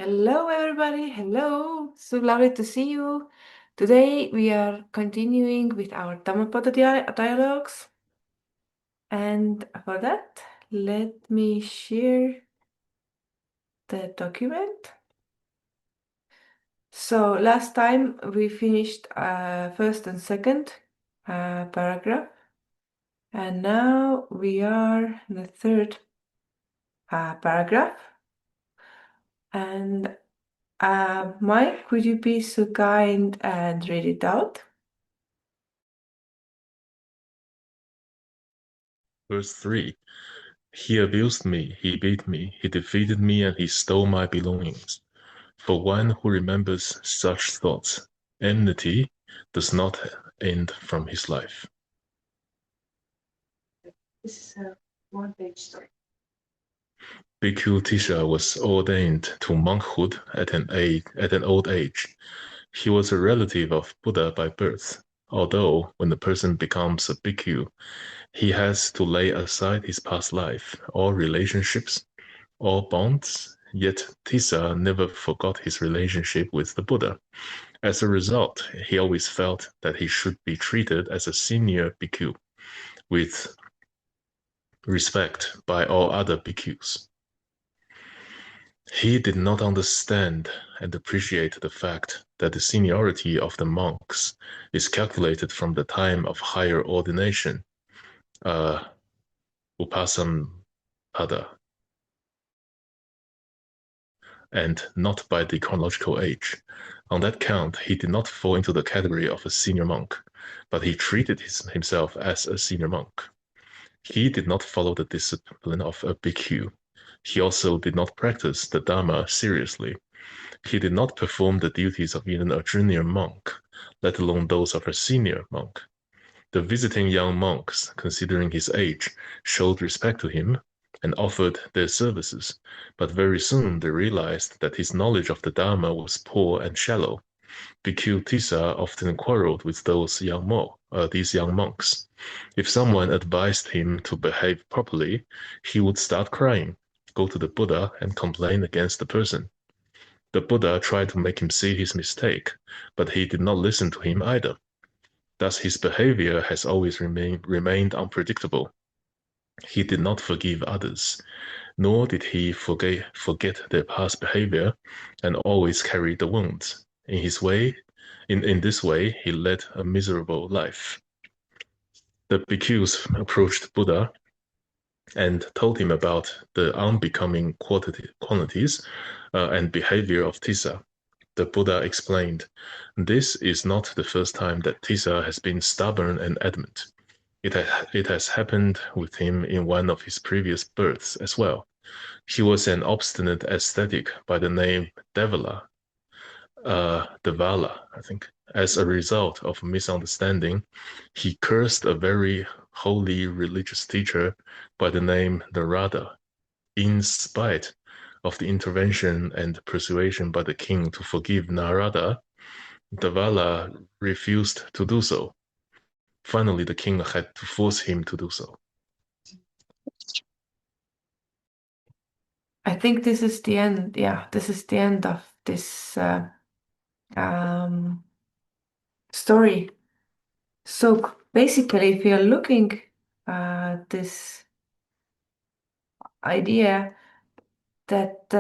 Hello, everybody. Hello. So lovely to see you. Today we are continuing with our Dhammapada dialogues. And for that, let me share the document. So last time we finished first and second paragraph. And now we are in the third paragraph. And Mike, would you be so kind and read it out? Verse 3. He abused me, he beat me, he defeated me, and he stole my belongings. For one who remembers such thoughts, enmity does not end from his life. This is a one-page story. Bhikkhu Tisha was ordained to monkhood at an old age. He was a relative of Buddha by birth, although when the person becomes a bhikkhu, he has to lay aside his past life, all relationships, all bonds, yet Tissa never forgot his relationship with the Buddha. As a result, he always felt that he should be treated as a senior bhikkhu with respect by all other bhikkhus. He did not understand and appreciate the fact that the seniority of the monks is calculated from the time of higher ordination, upasampada, and not by the chronological age. On that count, he did not fall into the category of a senior monk, but he treated himself as a senior monk. He did not follow the discipline of a bhikkhu. He also did not practice the Dharma seriously. He did not perform the duties of even a junior monk, let alone those of a senior monk. The visiting young monks, considering his age, showed respect to him and offered their services, but very soon they realized that his knowledge of the Dharma was poor and shallow. Bhikkhu Tissa often quarreled with these young monks. If someone advised him to behave properly, he would start crying, go to the Buddha and complain against the person. The Buddha tried to make him see his mistake, but he did not listen to him either. Thus his behavior has always remained unpredictable. He did not forgive others, nor did he forget their past behavior, and always carried the wounds. In this way, he led a miserable life. The bhikkhus approached Buddha and told him about the unbecoming qualities and behavior of Tissa. The Buddha explained, "This is not the first time that Tissa has been stubborn and adamant. It has happened with him in one of his previous births as well. He was an obstinate ascetic by the name Devala, I think. As a result of misunderstanding, he cursed a very holy religious teacher by the name Narada. In spite of the intervention and persuasion by the king to forgive Narada, Devala refused to do so. Finally, the king had to force him to do so." I think this is the end. Yeah, this is the end of this um, story. So basically, if you're looking at this idea that,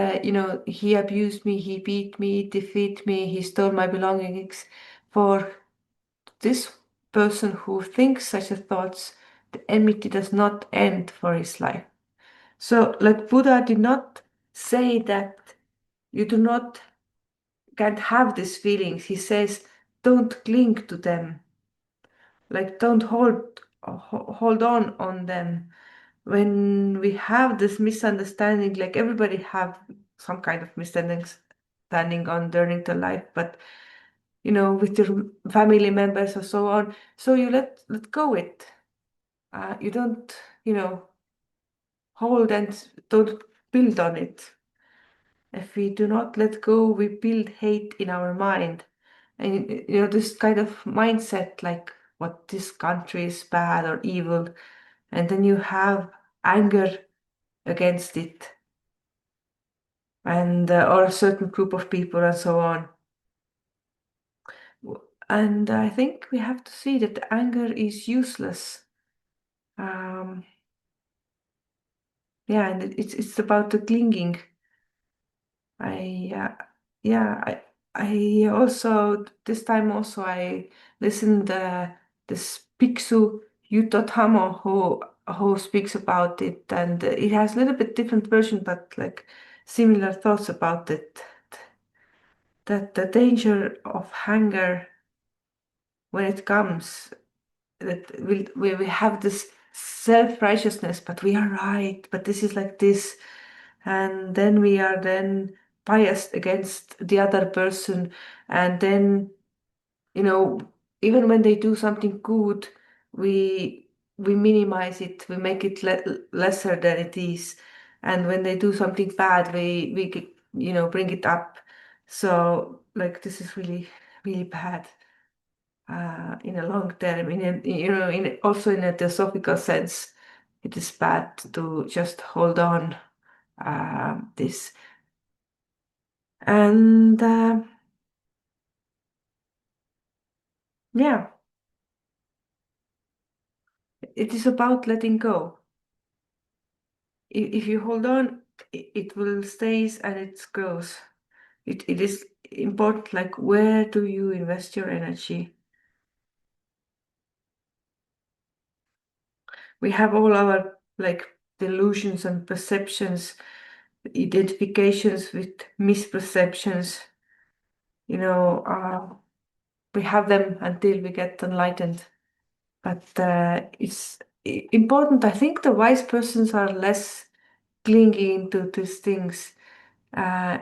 he abused me, he beat me, defeated me, he stole my belongings, for this person who thinks such a thoughts, the enmity does not end for his life. So, like Buddha did not say that you can't have these feelings. He says, don't cling to them. Like don't hold on them. When we have this misunderstanding, like everybody have some kind of misunderstanding on learning to life, but with your family members or so on. So you let go it. You don't, hold and don't build on it. If we do not let go, we build hate in our mind. And this kind of mindset, like what this country is bad or evil, and then you have anger against it. and or a certain group of people and so on. And I think we have to see that anger is useless. Um, yeah, and it's about the clinging. I yeah, I also this time also I listened this Bhiksu Yuttadhammo who speaks about it, and it has a little bit different version, but like similar thoughts about it. That the danger of anger when it comes, that we have this self-righteousness, but we are right, but this is like this, and then we are then biased against the other person, and then you know even when they do something good, we we minimize it, we make it lesser than it is, and when they do something bad, we bring it up. So like this is really really bad in a long term, also in a theosophical sense, it is bad to just hold on this. And yeah, it is about letting go. If you hold on, it will stays and it grows. It is important, like where do you invest your energy? We have all our like delusions and perceptions, identifications with misperceptions, you know, we have them until we get enlightened. But it's important. I think the wise persons are less clinging to these things.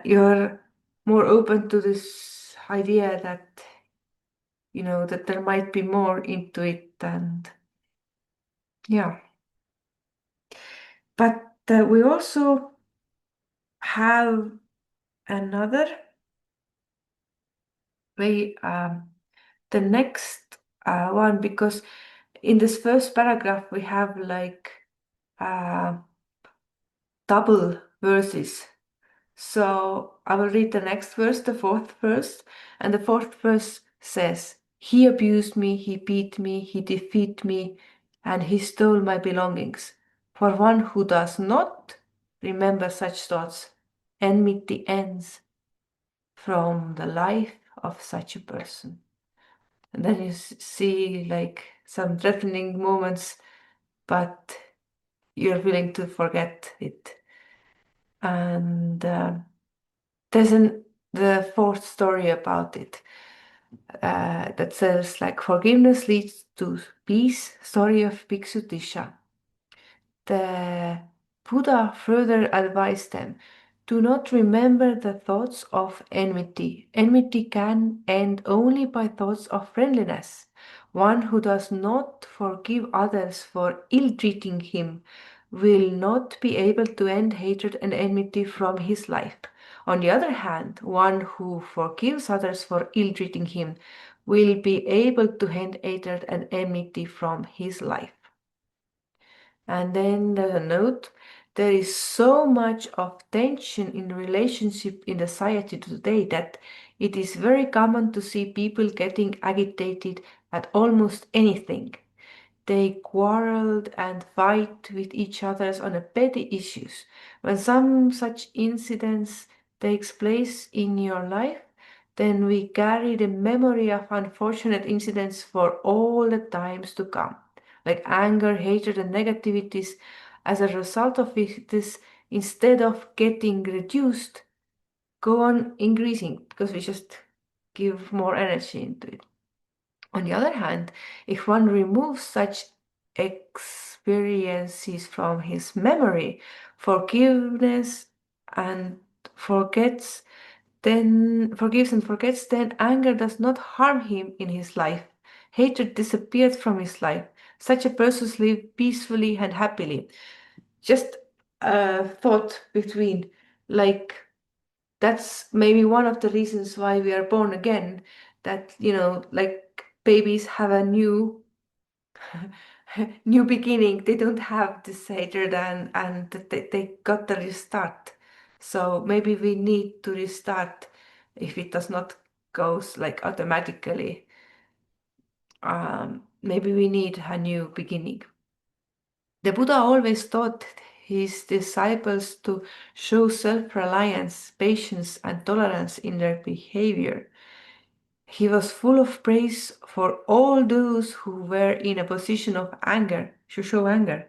You're more open to this idea that, that there might be more into it. And yeah, but we also have another way, the next one, because in this first paragraph, we have like uh, double verses. So I will read the next verse, the fourth verse, and the fourth verse says, "He abused me, he beat me, he defeated me, and he stole my belongings. For one who does not remember such thoughts, enmity ends from the life of such a person." And then you see like some threatening moments, but you're willing to forget it. And there's the fourth story about it that says like forgiveness leads to peace. Story of Bhiksu Disha. The Buddha further advised them, do not remember the thoughts of enmity. Enmity can end only by thoughts of friendliness. One who does not forgive others for ill treating him will not be able to end hatred and enmity from his life. On the other hand, one who forgives others for ill treating him will be able to end hatred and enmity from his life. And then the note, there is so much of tension in relationship in society today that it is very common to see people getting agitated at almost anything. They quarreled and fight with each other on a petty issues. When some such incidents takes place in your life, then we carry the memory of unfortunate incidents for all the times to come. Like anger, hatred, and negativities, as a result of this, instead of getting reduced, go on increasing because we just give more energy into it. On the other hand, if one removes such experiences from his memory, forgiveness and forgets, then forgives and forgets, then anger does not harm him in his life. Hatred disappears from his life. Such a person lives peacefully and happily. Just a thought between, like, that's maybe one of the reasons why we are born again, that, like babies have a new new beginning. They don't have this hatred and they got the restart. So maybe we need to restart if it does not goes like automatically. Maybe we need a new beginning. The Buddha always taught his disciples to show self-reliance, patience, and tolerance in their behavior. He was full of praise for all those who were in a position of anger, to show anger,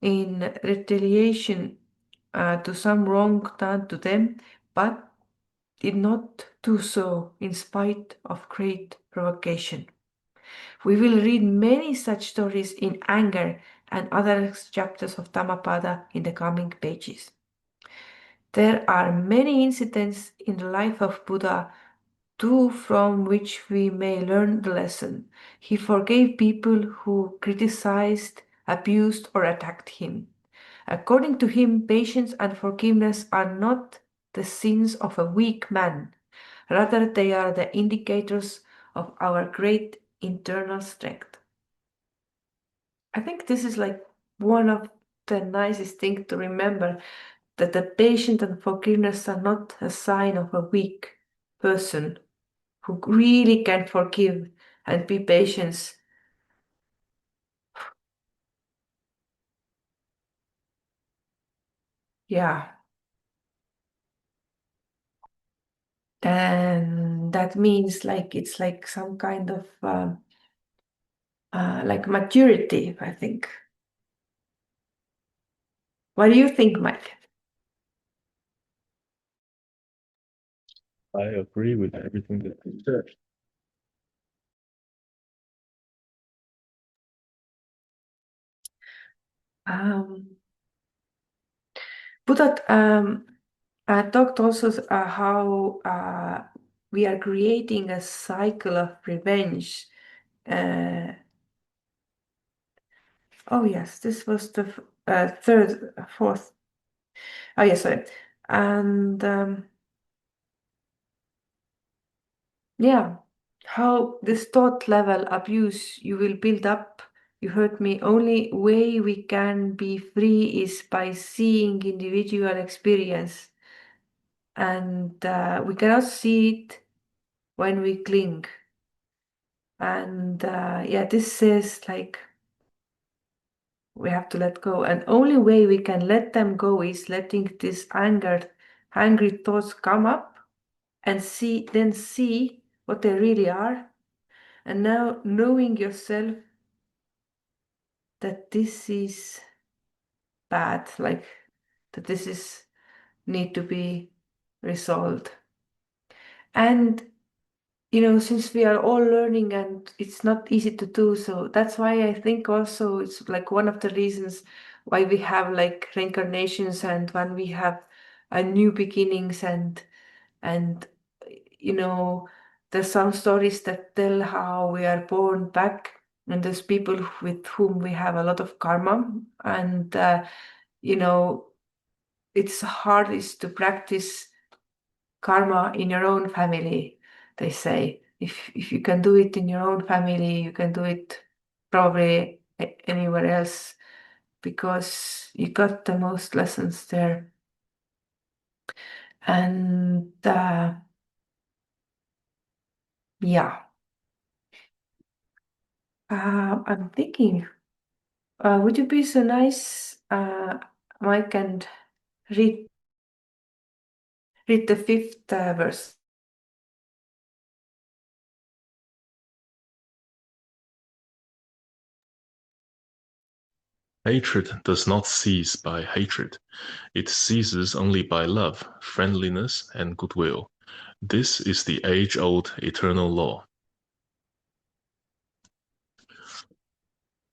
in retaliation to some wrong done to them, but did not do so in spite of great provocation. We will read many such stories in anger and other chapters of Dhammapada in the coming pages. There are many incidents in the life of Buddha too from which we may learn the lesson. He forgave people who criticized, abused, or attacked him. According to him, patience and forgiveness are not the sins of a weak man. Rather, they are the indicators of our great internal strength. I think this is like one of the nicest things to remember, that the patience and forgiveness are not a sign of a weak person who really can forgive and be patient. Yeah. And that means like it's like some kind of like maturity, I think. What do you think, Mike? I agree with everything that you said. Um, Buddha talked also how we are creating a cycle of revenge. Uh, oh yes, this was the third, fourth. Oh yes, sorry. And yeah, how this thought level abuse you will build up. You heard me. Only way we can be free is by seeing individual experience, and we cannot see it when we cling. And yeah, this says like we have to let go, and only way we can let them go is letting this angry thoughts come up and see what they really are, and now knowing yourself that this is bad, like that this is need to be resolved. And since we are all learning and it's not easy to do so, that's why I think also it's like one of the reasons why we have like reincarnations, and when we have a new beginnings, and you know there's some stories that tell how we are born back, and there's people with whom we have a lot of karma, and you know it's hardest to practice karma in your own family. They say if you can do it in your own family, you can do it probably anywhere else, because you got the most lessons there. And yeah, I'm thinking, would you be so nice, Mike, and read the fifth verse? Hatred does not cease by hatred. It ceases only by love, friendliness, and goodwill. This is the age-old eternal law.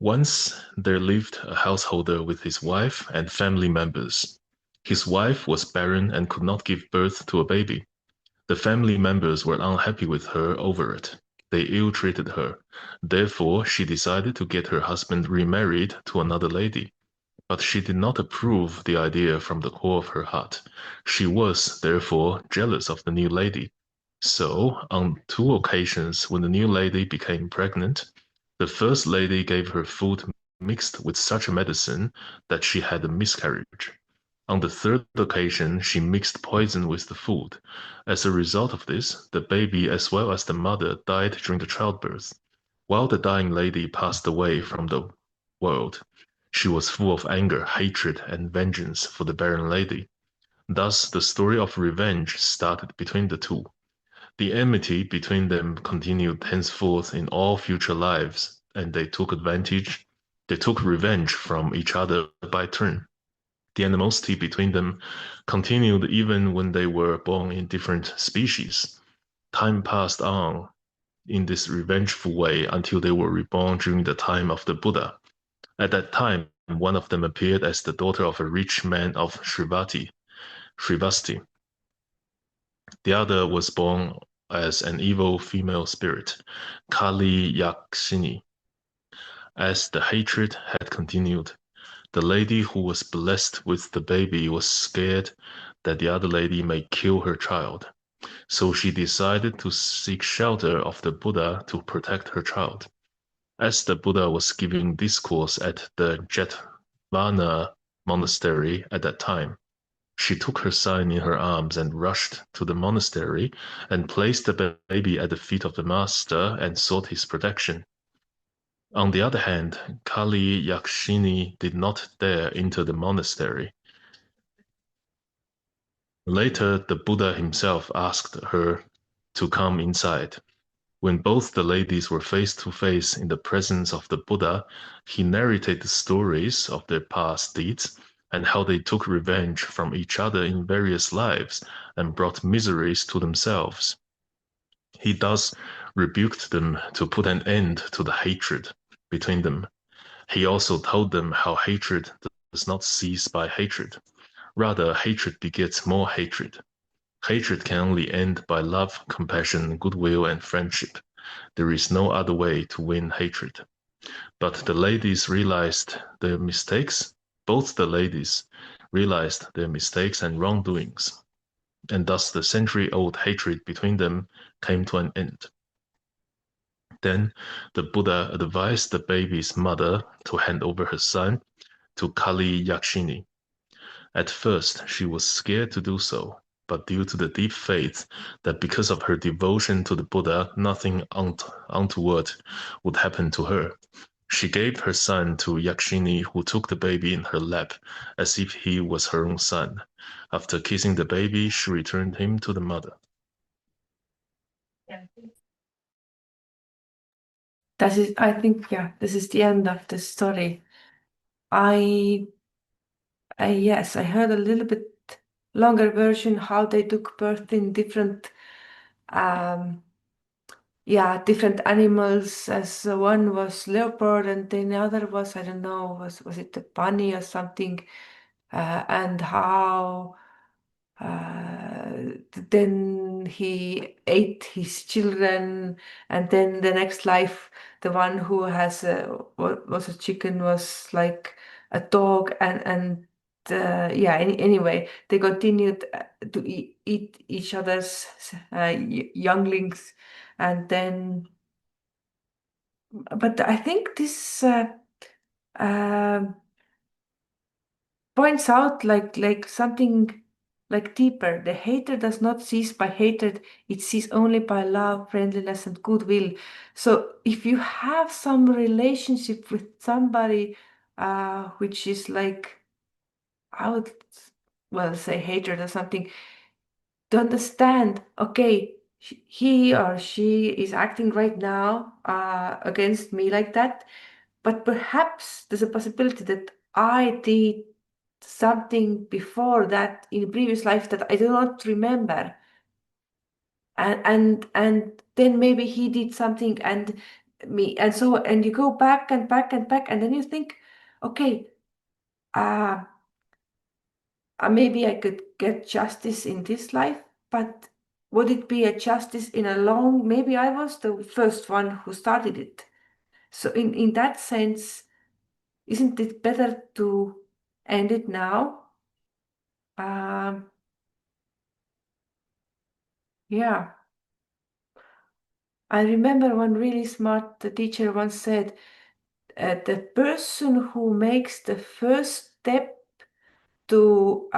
Once there lived a householder with his wife and family members. His wife was barren and could not give birth to a baby. The family members were unhappy with her over it. They ill-treated her. Therefore, she decided to get her husband remarried to another lady. But she did not approve the idea from the core of her heart. She was, therefore, jealous of the new lady. So, on two occasions when the new lady became pregnant, the first lady gave her food mixed with such a medicine that she had a miscarriage. On the third occasion, she mixed poison with the food. As a result of this, the baby as well as the mother died during the childbirth. While the dying lady passed away from the world, she was full of anger, hatred, and vengeance for the barren lady. Thus, the story of revenge started between the two. The enmity between them continued henceforth in all future lives, and they took revenge from each other by turn. The animosity between them continued even when they were born in different species. Time passed on in this revengeful way until they were reborn during the time of the Buddha. At that time, one of them appeared as the daughter of a rich man of Shrivasti. The other was born as an evil female spirit, Kali Yakshini. As the hatred had continued, the lady who was blessed with the baby was scared that the other lady may kill her child. So she decided to seek shelter of the Buddha to protect her child. As the Buddha was giving discourse at the Jetavana monastery at that time, she took her son in her arms and rushed to the monastery and placed the baby at the feet of the master and sought his protection. On the other hand, Kali Yakshini did not dare enter the monastery. Later, the Buddha himself asked her to come inside. When both the ladies were face to face in the presence of the Buddha, he narrated the stories of their past deeds and how they took revenge from each other in various lives and brought miseries to themselves. He thus rebuked them to put an end to the hatred between them. He also told them how hatred does not cease by hatred. Rather, hatred begets more hatred. Hatred can only end by love, compassion, goodwill, and friendship. There is no other way to win hatred. But the ladies realized their mistakes. Both the ladies realized their mistakes and wrongdoings, and thus the century-old hatred between them came to an end. Then the Buddha advised the baby's mother to hand over her son to Kali Yakshini. At first, she was scared to do so, but due to the deep faith that because of her devotion to the Buddha, nothing untoward would happen to her, she gave her son to Yakshini, who took the baby in her lap as if he was her own son. After kissing the baby, she returned him to the mother. I think, yeah, this is the end of the story. Yes, I heard a little bit longer version how they took birth in different, um, yeah, different animals. As one was leopard, and then the other was, I don't know, was it a bunny or something? And how then he ate his children, and then the next life, the one who has what was a chicken was like a dog, and yeah. Anyway, they continued to eat each other's younglings, and then. But I think this. Um Points out like something like deeper. The hater does not cease by hatred, it ceases only by love, friendliness, and goodwill. So if you have some relationship with somebody which is like, I would well say hatred or something, to understand, okay, he or she is acting right now against me like that, but perhaps there's a possibility that I did something before that in a previous life that I do not remember. And then maybe he did something and me, and so, and you go back and back and back, and then you think, okay, uh, maybe I could get justice in this life, but would it be a justice in a long, maybe I was the first one who started it. So in that sense, isn't it better to end it now? Um, yeah. I remember one really smart teacher once said, the person who makes the first step to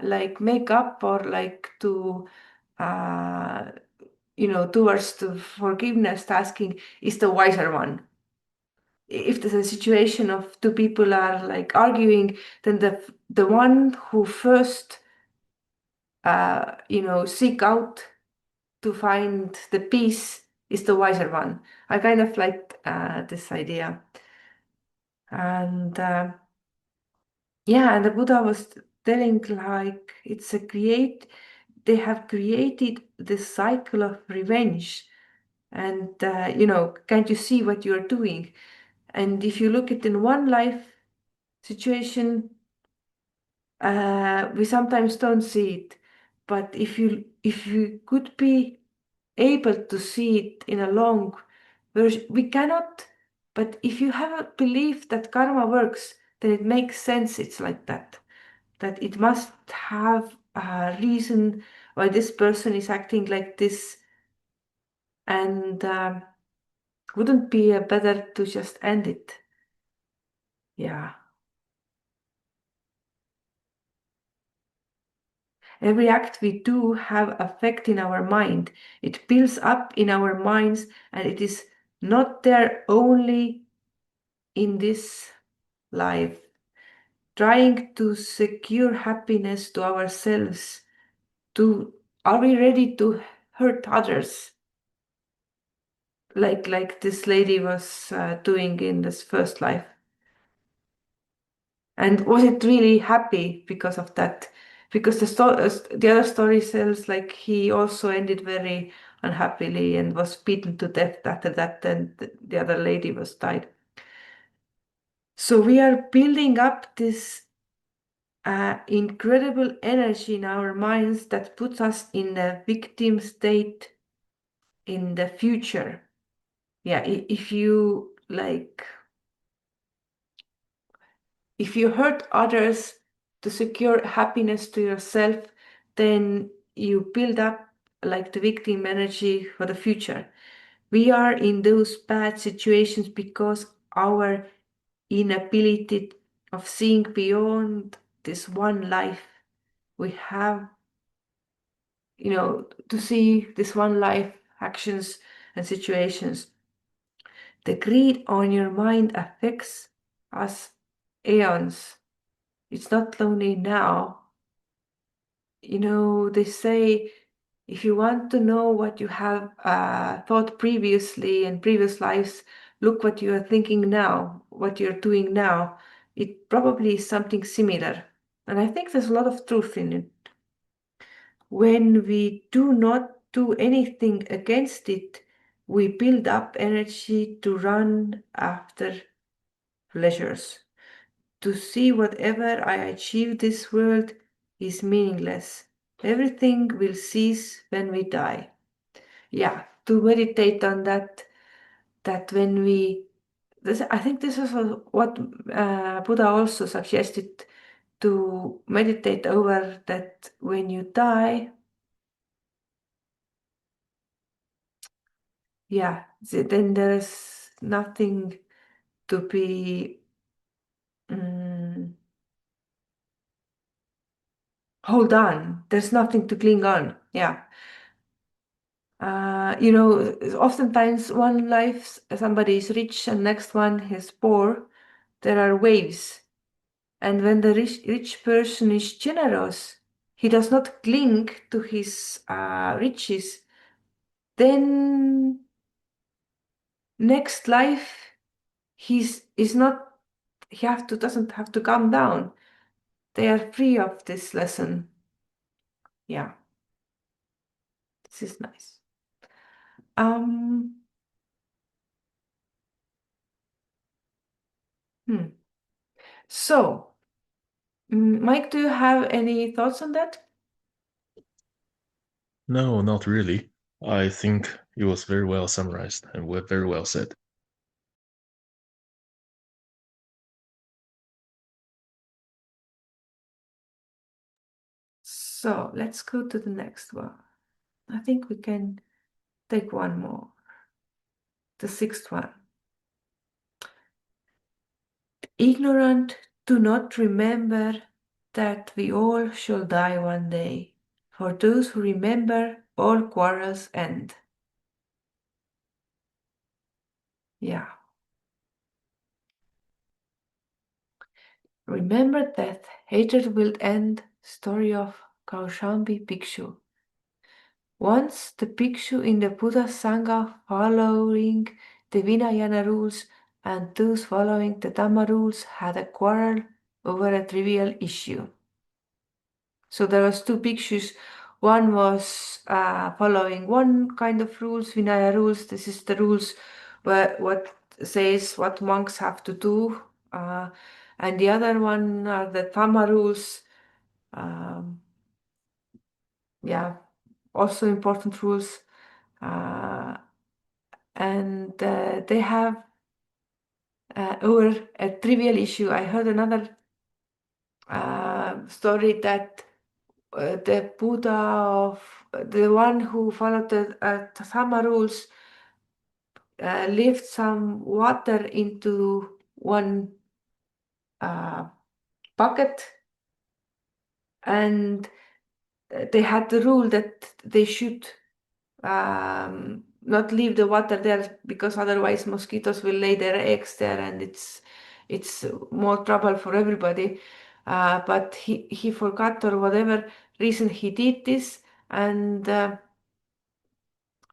like make up or like to uh, towards the forgiveness asking is the wiser one. If there's a situation of two people are like arguing, then the one who first seek out to find the peace is the wiser one. I kind of like this idea. And yeah, and the Buddha was telling like they have created this cycle of revenge. And can't you see what you're doing? And if you look at in one life situation, we sometimes don't see it. But if you could be able to see it in a long version, we cannot. But if you have a belief that karma works, then it makes sense. It's like that. That it must have a reason why this person is acting like this, and wouldn't be better to just end it? Yeah. Every act we do have effect in our mind. It builds up in our minds, and it is not there only in this life. Trying to secure happiness to ourselves. Are we ready to hurt others? Like this lady was doing in this first life. And was it really happy because of that? Because the other story tells like he also ended very unhappily and was beaten to death after that, and the other lady was died. So we are building up this incredible energy in our minds that puts us in a victim state in the future. Yeah, if you like, if you hurt others to secure happiness to yourself, then you build up like the victim energy for the future. We are in those bad situations because our inability of seeing beyond this one life we have, to see this one life actions and situations. The greed on your mind affects us aeons. It's not only now. They say if you want to know what you have thought previously in previous lives, look what you are thinking now, what you're doing now. It probably is something similar. And I think there's a lot of truth in it. When we do not do anything against it, we build up energy to run after pleasures, to see whatever I achieve this world is meaningless. Everything will cease when we die. Yeah, to meditate on that when I think this is what Buddha also suggested, to meditate over that when you die, yeah, then there's nothing to be hold on. There's nothing to cling on. Yeah. Oftentimes one life somebody is rich and next one is poor. There are waves. And when the rich person is generous, he does not cling to his riches. Then next life, he's is not doesn't have to come down. They are free of this lesson. Yeah, this is nice. Um, hmm. So, Mike, do you have any thoughts on that? No, not really. I think it was very well summarized and very well said. So let's go to the next one. I think we can take one more. The sixth one. Ignorant do not remember that we all shall die one day. For those who remember, all quarrels end. Yeah. Remember that hatred will end. Story of Kaushambi Bhikshu. Once the Bhikshu in the Buddha Sangha following the Vinayana rules and those following the Dhamma rules had a quarrel over a trivial issue. So there was two bhikshus. One was following one kind of rules, Vinaya rules. This is the rules what says what monks have to do. And the other one are the Dhamma rules. Yeah, also important rules. And they have over a trivial issue. I heard another story that the Buddha of the one who followed the Dhamma rules left some water into one bucket, and they had the rule that they should not leave the water there because otherwise mosquitoes will lay their eggs there, and it's more trouble for everybody. But he forgot, or whatever reason he did this, and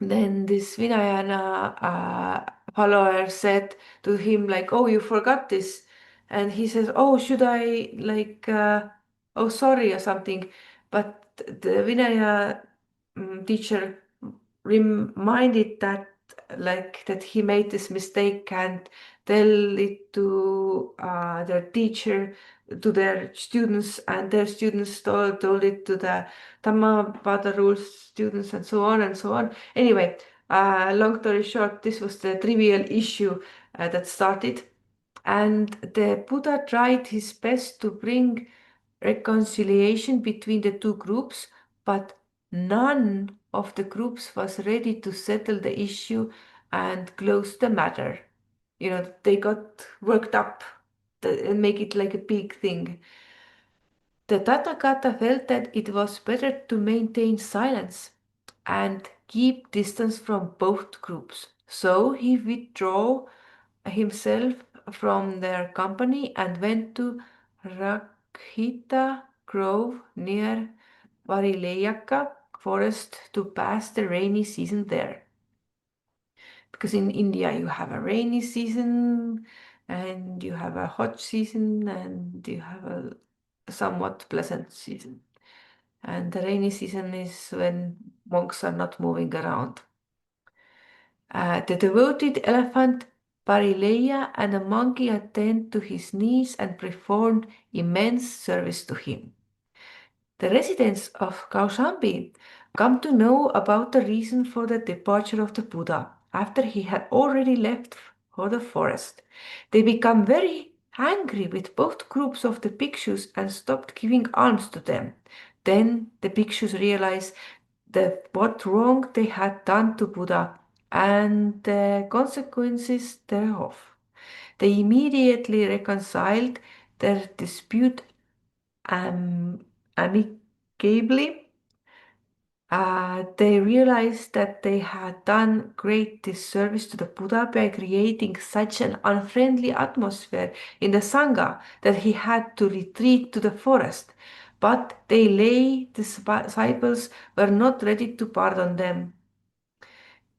then this Vinayana follower said to him like, "Oh, you forgot this," and he says, "Oh, should I like, oh, sorry," or something. But the Vinaya teacher reminded that like that he made this mistake and tell it to their teacher, to their students, and their students told it to the Dhammapada rules students, and so on and so on. Anyway, long story short, this was the trivial issue that started, and the Buddha tried his best to bring reconciliation between the two groups, but none of the groups was ready to settle the issue and close the matter. You know, they got worked up and make it like a big thing. The Tathagata felt that it was better to maintain silence and keep distance from both groups. So he withdrew himself from their company and went to Rakhita Grove near Varileyaka forest to pass the rainy season there. Because in India you have a rainy season and you have a hot season and you have a somewhat pleasant season. And the rainy season is when monks are not moving around. The devoted elephant Parileya and a monkey attend to his needs and performed immense service to him. The residents of Kaushambi come to know about the reason for the departure of the Buddha after he had already left for the forest. They become very angry with both groups of the bhikshus and stopped giving alms to them. Then the bhikshus realize what wrong they had done to Buddha and the consequences thereof. They immediately reconciled their dispute amicably. They realized that they had done great disservice to the Buddha by creating such an unfriendly atmosphere in the Sangha that he had to retreat to the forest. But they lay disciples were not ready to pardon them.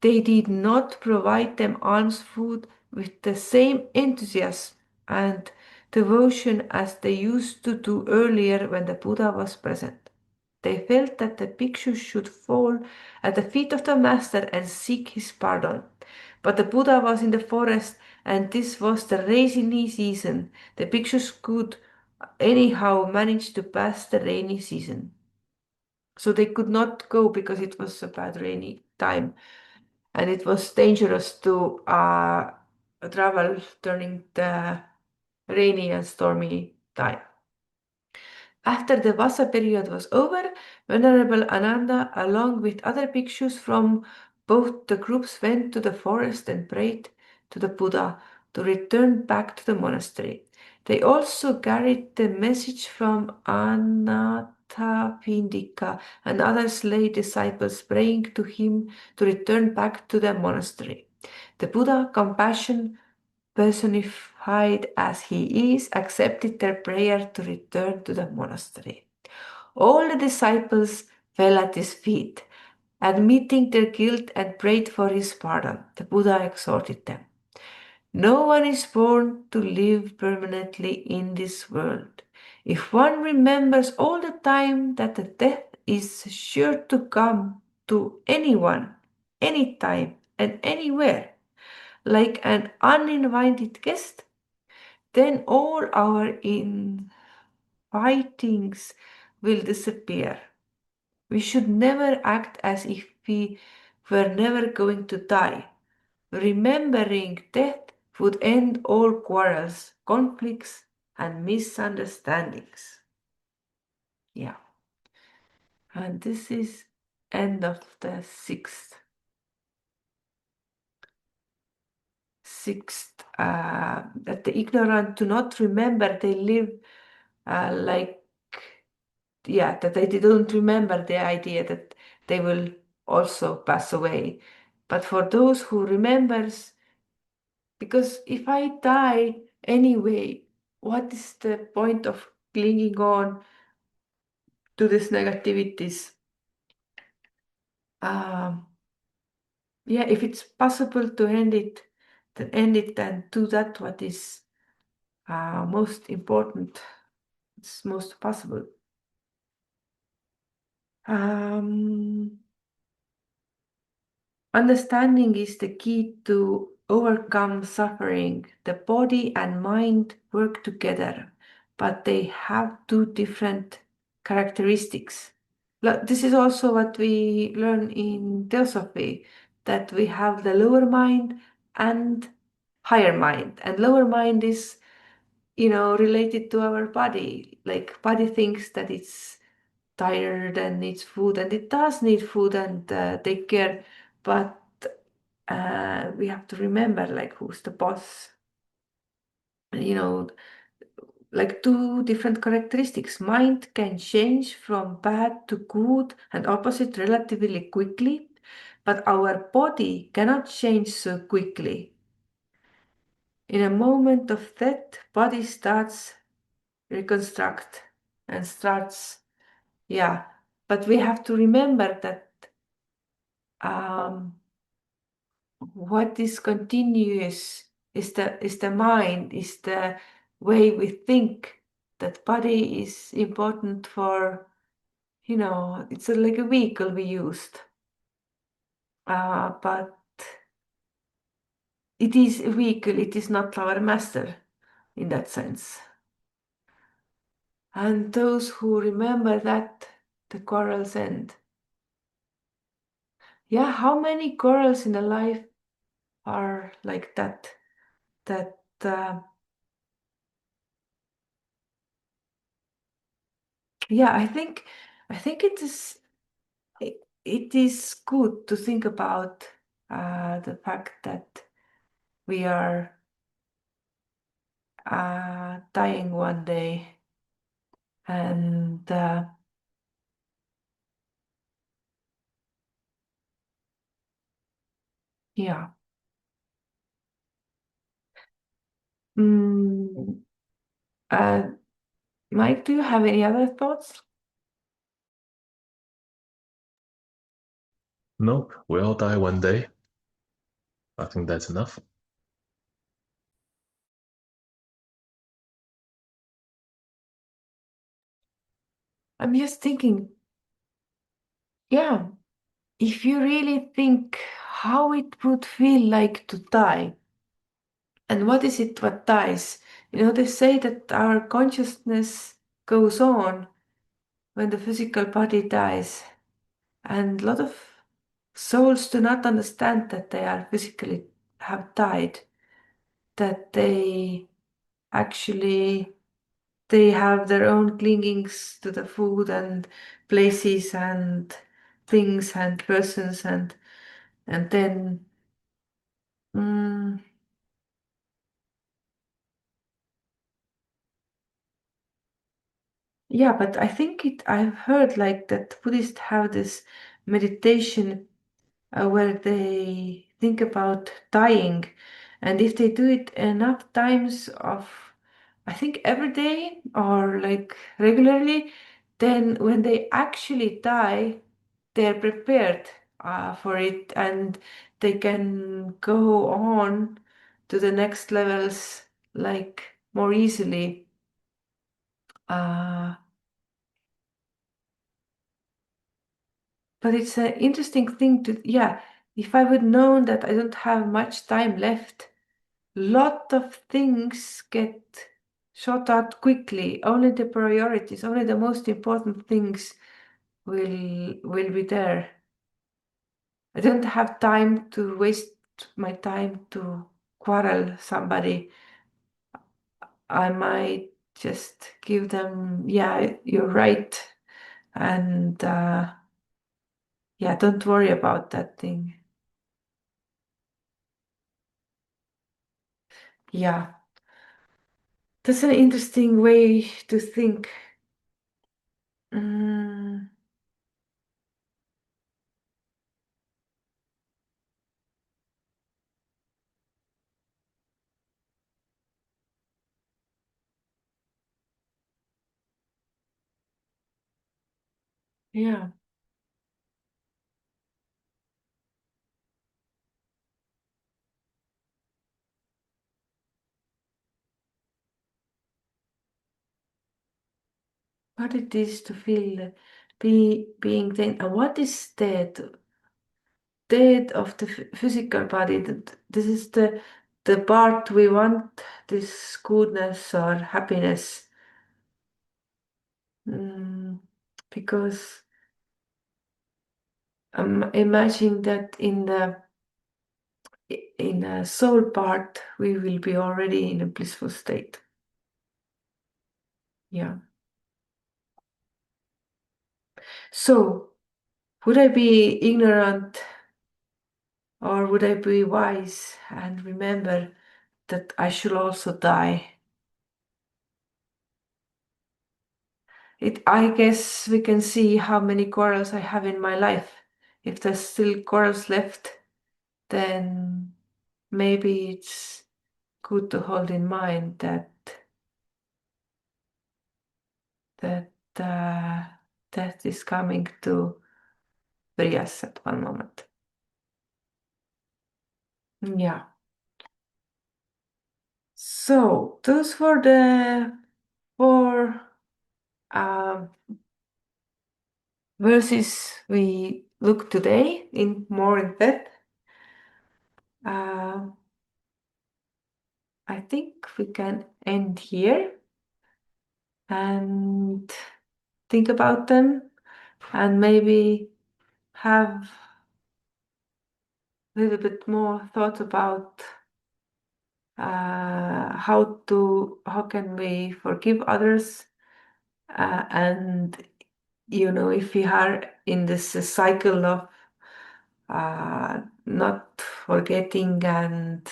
They did not provide them alms food with the same enthusiasm and devotion as they used to do earlier when the Buddha was present. They felt that the bhikshus should fall at the feet of the master and seek his pardon. But the Buddha was in the forest and this was the rainy season. The bhikshus could anyhow manage to pass the rainy season. So they could not go because it was a bad rainy time and it was dangerous to travel during the rainy and stormy time. After the Vasa period was over, Venerable Ananda, along with other bhikshus from both the groups, went to the forest and prayed to the Buddha to return back to the monastery. They also carried the message from Anathapindika and other lay disciples praying to him to return back to the monastery. The Buddha, compassion personified as he is, accepted their prayer to return to the monastery. All the disciples fell at his feet, admitting their guilt and prayed for his pardon. The Buddha exhorted them. No one is born to live permanently in this world. If one remembers all the time that the death is sure to come to anyone, anytime, and anywhere, like an uninvited guest, then all our invitings will disappear. We should never act as if we were never going to die. Remembering death would end all quarrels, conflicts, and misunderstandings. Yeah. And this is end of the sixth that the ignorant do not remember, they live like, yeah, that they don't remember the idea that they will also pass away. But for those who remembers, because if I die anyway, what is the point of clinging on to these negativities? Um, yeah, if it's possible to end it, then end it and do that what is most important. It's most possible. Um, Understanding is the key to overcome suffering. The body and mind work together, but they have two different characteristics. This is also what we learn in Theosophy, that we have the lower mind and higher mind. And lower mind is, related to our body. Like body thinks that it's tired and needs food, and it does need food and take care, but we have to remember like who's the boss. You know, like two different characteristics. Mind can change from bad to good and opposite relatively quickly, but our body cannot change so quickly. In a moment of death, body starts reconstruct and starts, yeah. But we have to remember that what is continuous is the mind, is the way we think. That body is important for, it's like a vehicle we used, but it is a vehicle, it is not our master in that sense. And those who remember that, the quarrels end. Yeah, how many quarrels in a life are like that? That yeah, I think it is good to think about the fact that we are dying one day, and yeah. Mm, uh, Mike, do you have any other thoughts? Nope, we all die one day. I think that's enough. I'm just thinking, yeah, if you really think how it would feel like to die, and what is it what dies? They say that our consciousness goes on when the physical body dies, and a lot of souls do not understand that they are physically have died, that they actually they have their own clingings to the food and places and things and persons, and then mm, Yeah, but I think I've heard like that Buddhists have this meditation where they think about dying. And if they do it enough times of, I think every day or like regularly, then when they actually die, they're prepared for it and they can go on to the next levels like more easily. Uh, but it's an interesting thing to, yeah, if I would known that I don't have much time left, lot of things get shot out quickly. Only the priorities, only the most important things will be there. I don't have time to waste my time to quarrel somebody. I might just give them, yeah, you're right. And yeah, don't worry about that thing. Yeah, that's an interesting way to think. Mm, yeah. What it is to feel being then, and what is dead of the physical body, that this is the part we want, this goodness or happiness. Mm, because I'm imagining that in the soul part we will be already in a blissful state. Yeah. So would I be ignorant or would I be wise and remember that I should also die? I guess we can see how many quarrels I have in my life. If there's still quarrels left, then maybe it's good to hold in mind that death is coming to free us at one moment. Yeah. So those were the four um, verses we look today in more in depth. Uh, I think we can end here and think about them and maybe have a little bit more thought about how can we forgive others and if we are in this cycle of not forgetting and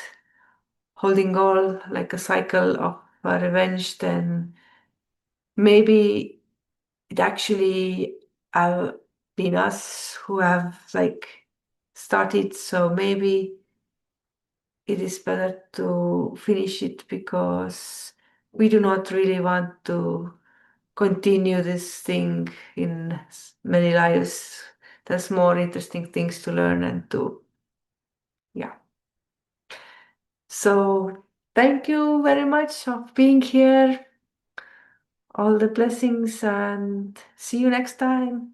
holding all like a cycle of revenge, then maybe it actually have been us who have like started. So maybe it is better to finish it because we do not really want to continue this thing in many lives. There's more interesting things to learn and to, yeah. So thank you very much of being here. All the blessings and see you next time.